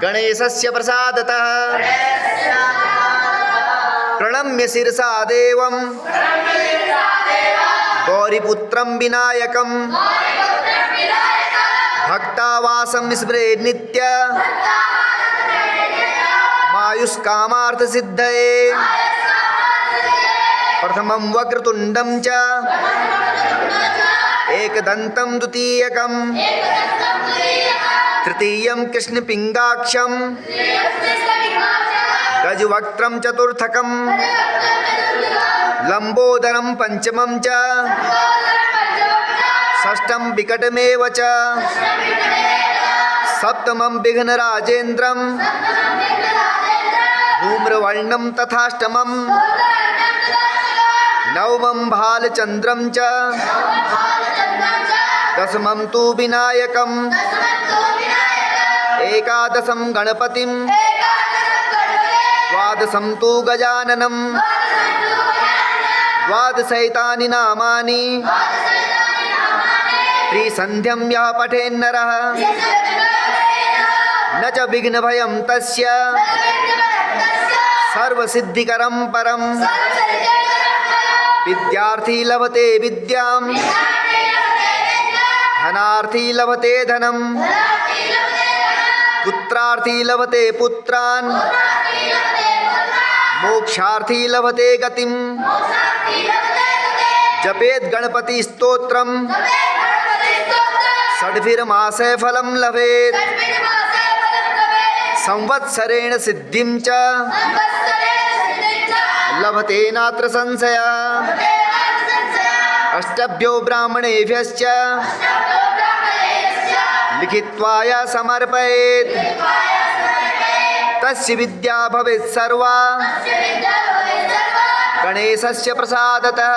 गणेशस्य प्रसादतः प्रणम्य शिरसा देवं गौरीपुत्रं विनायकं भक्तावासं स्मरेत् नित्य मायुष्कामार्थसिद्धये प्रथमं वक्रतुण्डं च एकदन्तं द्वितीयकं तृतीयं कृष्णपिङ्गाक्षं गजवक्त्रं चतुर्थकं लम्बोदरं पंचमं च षष्ठं विकटमेव च सप्तमं विघ्नराजेन्द्रं धूम्रवर्णं तथाष्टमं नवमं भालचन्द्रं च दशमं तु विनायकं एकादशं गणपतिं द्वादशं तु गजाननं द्वादशैतानि नामानि त्रिसन्ध्यं यः पठेन्नरः न च विघ्नभयं तस्य सर्वसिद्धिकरं परं विद्यार्थी लभते विद्यां धनार्थी लभते धनं पुत्रार्थी लभते पुत्रान् मोक्षार्थी लभते गतिं जपेत् गणपति स्तोत्रं षड्भिर्मासे फलं लभेत् संवत्सरेण सिद्धिं च लभते नात्र संशयः अष्टभ्यो ब्राह्मणेभ्यश्च लिखित्वा य समर्पयेत् तस्य विद्या भवेत् सर्वा गणेशस्य प्रसादतः।